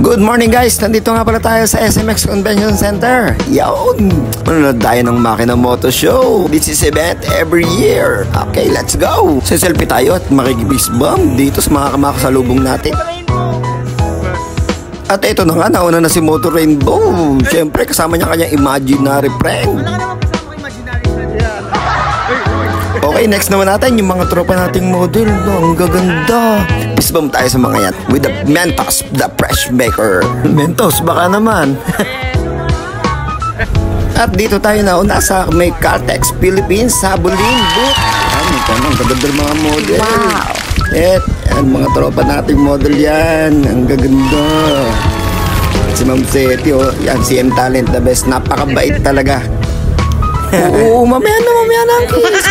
Good morning guys! Nandito nga pala tayo sa SMX Convention Center. Yawn! Manonood tayo ng Makina Moto Show. This is event every year. Okay, let's go! Selfie tayo at makikibis bomb dito sa mga kamakasalubong natin. At ito na nga, nauna na si Moto Rainbow. Siyempre, kasama niya kanyang imaginary friend. Okay, next naman natin yung mga tropa nating model. Ang gaganda. Pisbam tayo sa mga yan with the Mentos, the fresh maker. Mentos, baka naman. At dito tayo nauna sa may Caltex Philippines sa Bulin Book. Ang gaganda mga model. Wow! Yan, mga tropa nating model yan. Ang gaganda. Si Ma'am Seti, yan, CM Talent, the best. Napakabait talaga. Oo, mamaya na ang kiss.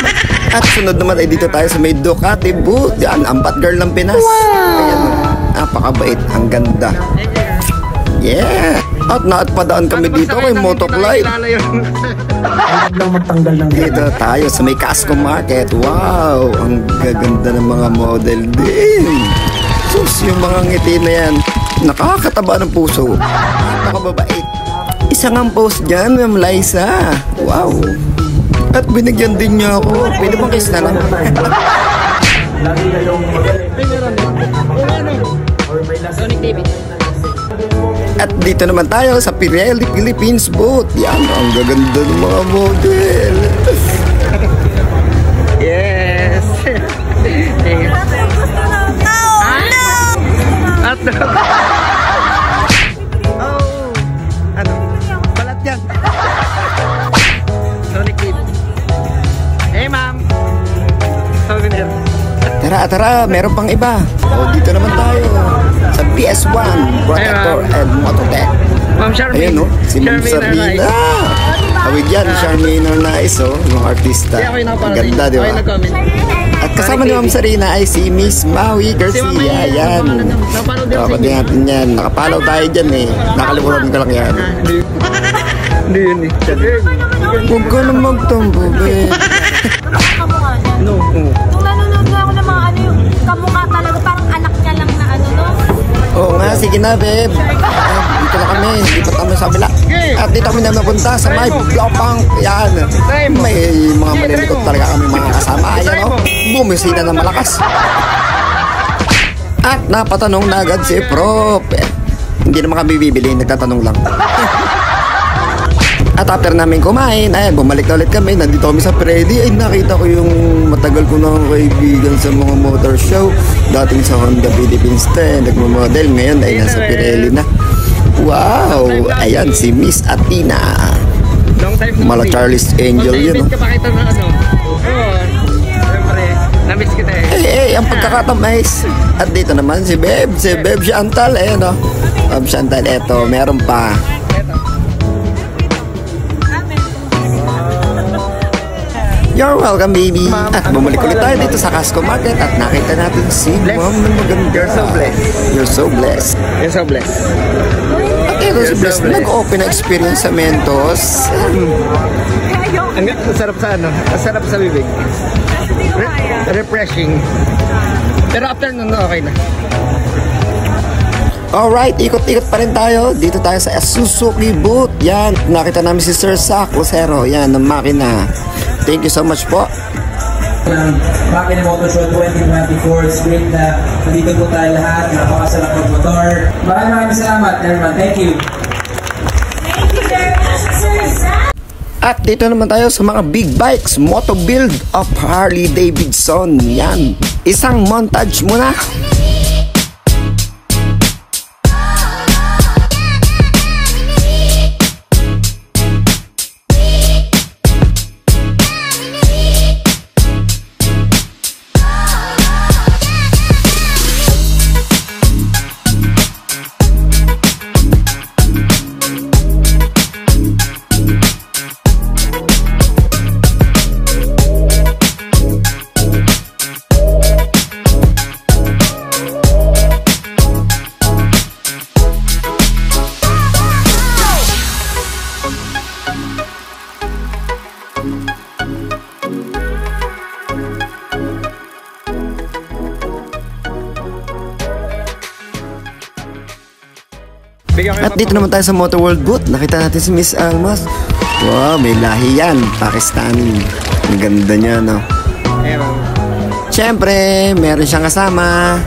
At sunod naman ay dito tayo sa may Ducati booth. Yan, ampat girl ng Pinas. Wow! Ayan, napakabait. Ang ganda. Yeah! At naatpadaan kami dito kay Motoclive. Dito tayo sa may Casco Market. Wow! Ang gaganda ng mga model din. Sus, yung mga ngiti na yan, nakakataba ng puso. Napakababait. Isang ang post dyan, Ma'am Liza. Wow! At binigyan din niya ako. Pwede bang kiss na lang? At dito naman tayo sa Pirelli Philippines booth. Yan, ang gaganda ng mga model. Yes! Oh, no! Tara, meron pang iba. O, dito naman tayo sa PS1 Protector and Mototech. Ma'am Charmaine. Ayun, no? Si Ma'am Sarina. Awig yan, Charmaine Nice, yung artista. Ang ganda, di ba? At kasama ni Ma'am Sarina ay si Miss Maui Garcia. Yan. Kapag natin yan. Nakapalaw tayo dyan eh. Nakalimutan ko lang yan. Hindi yun eh. Huwag ka na magtambo, be. No. Nung nanonood na ako ng mga ano yung kamukha talaga, parang anak niya lang na ano, no? Oo nga, sige na, babe. Dito na kami, lipat kami sa kabila. At dito kami na napunta sa may Blopang. Yan. May mga malilikot talaga kami mga kasama. Ayan, o. Bumisina na malakas. At napatanong na agad si Prop. Hindi naman kami bibili, nagtatanong lang. At after namin kumain, ay bumalik na ulit kami. Nandito kami sa Pirelli. Ay nakita ko yung matagal ko na kaibigan sa mga motor show. Dating sa Honda Philippines 10, nagmamodel. Ngayon ay nasa Pirelli na. Wow! Ayan si Miss Athena. Mala Charlie's Angel yun. Kapakita na ano. Oo. Siyempre, namiss kita eh. Ang pagkakatamais. At dito naman si Beb. Si Beb Chantal. Ayan o. Beb Chantal, eto. Meron pa. You're welcome, baby. At bumalik ulit tayo dito sa Casco Market at nakita natin si Ma'am na maganda. You're so blessed. You're so blessed. You're so blessed. At ito si Blessed, nag-open na experience sa Mentos. Ang sarap sa ano? Ang sarap sa bibig. Refreshing. Pero after nun, okay na. Alright, ikot-ikot pa rin tayo. Dito tayo sa Suzuki booth. Yan, nakita namin si Sir Sac Lucero. Yan, ng makina. Thank you so much po. Makina Motor Show 2024. It's great na nandito po tayo lahat. Napakasarap mag-motor. Maraming salamat, everyone. Thank you. Thank you very much, Sir Zach. At dito naman tayo sa mga big bikes. Moto build of Harley Davidson. Yan. Isang montage muna. At dito naman tayo sa Motor World booth. Nakita natin si Miss Almas. Wow, may lahi yan. Pakistani. Ang ganda niya, no? Siyempre, meron siyang kasama.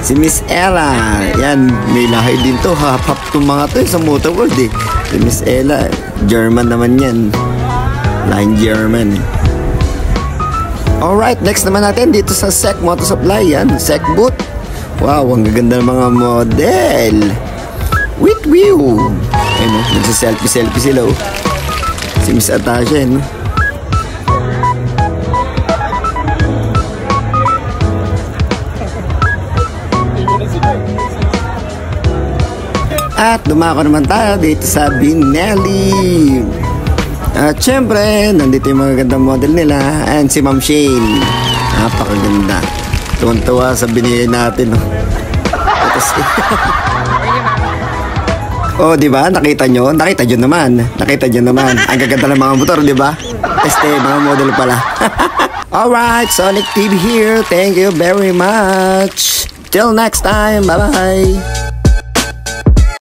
Si Miss Ella. Yan, may lahi din to. Hap-hap itong mga to sa Motor World eh. Si Miss Ella, German naman yan. Line German. Alright, next naman natin dito sa SEC Motor Supply. Yan, SEC booth. Wow, ang gaganda ng mga model. With view. Ayun, nagsa-selfie sila. Oh. Si Miss Atasha, no? At dumako naman tayo dito sa Benelli. At syempre, nandito yung mga gandang model nila. And si Ma'am Shane. Napakaganda. Tuwan-tuwa sa binigay natin. No? Oh, di ba? Nakita nyo? Nakita nyo naman. Ang gaganda ng mga motor, di ba? Mga model pala. Alright, Sonic TV here. Thank you very much. Till next time. Bye-bye.